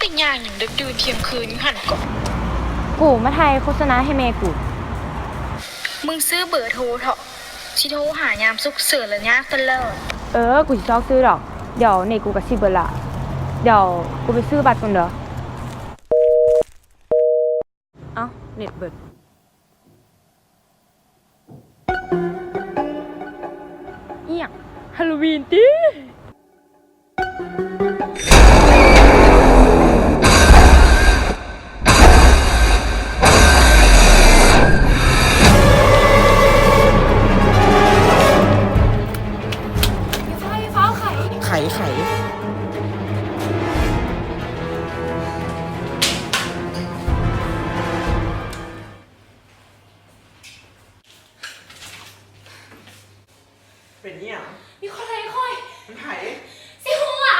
ย่างอย่างดึกดื่นเที่ยงคืนอยู่หันก่อนกูมาไทยโฆษณาให้แม่กูมึงซื้อเบอร์โทรเถอะชิโทรหายามสุกเสือและยากตะเลิศกูสิซอกซื้อดอกเดี๋ยวเน็ตกูกับสิเบิดละเดี๋ยวกูไปซื้อบัตรก่อนเด้อเอ้าเน็ตเบิดเอียงฮาโลวีนติไข่เป็นเนี่ยมีคนอะไรค่อยมันไข่สิหุงหรอ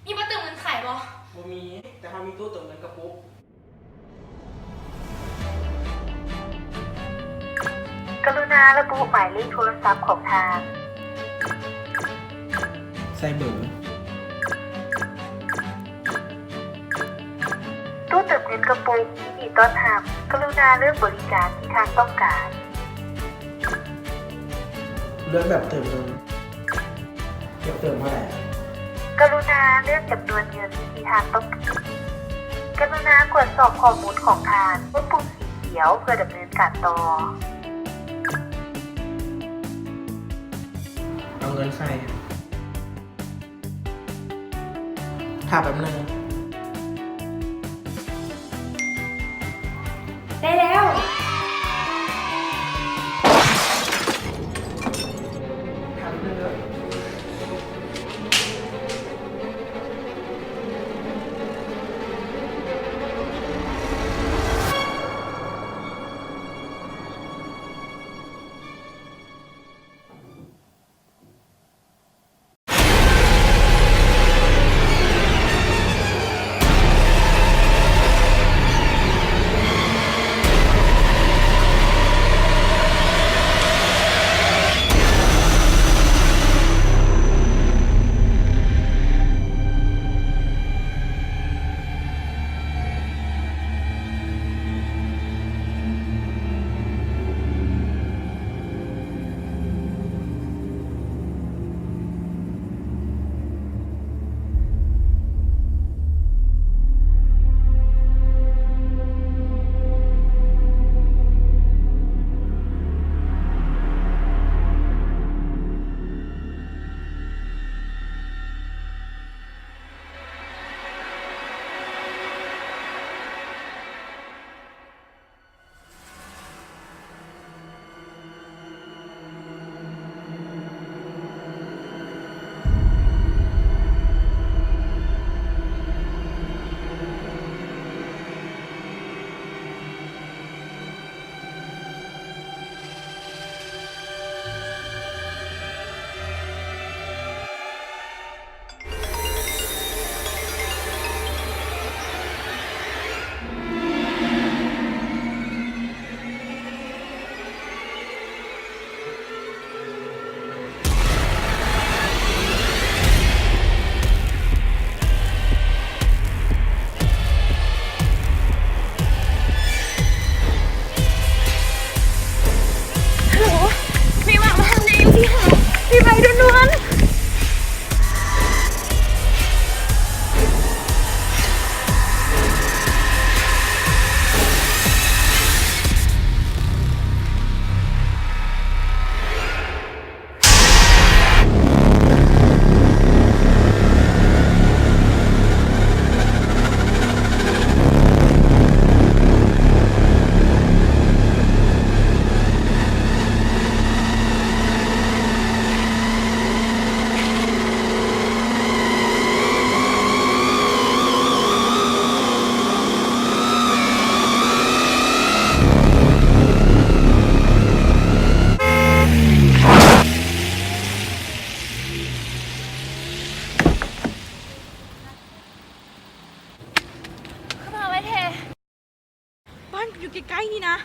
มีมาเติมเงินไข่บ่บ่มีแต่เขามีตู้เติมเงินกระปุกกรุณาระบุหมายเลขโทรศัพท์ของทางใส่เบอร์ตู้เติมเงินกระปุกมีต้อนรับกรุณาเลือกบริการที่ทางต้องการเลือกแบบเติมเงินเก็บเติมเท่าไหร่กรุณาเลือกจำนวนเงินที่ทางต้องการกรุณากดสอบข้อมูลของทางกดปุ่มสีเขียวเพื่อดำเนินการต่อเอาเงินใส่ถ้าแบบนึงได้แล้วทำเรื่อยมีหวังมาทำดีพี่หอมพี่ไปด่วนบ้านอยู่ใกล้ๆนี่นะ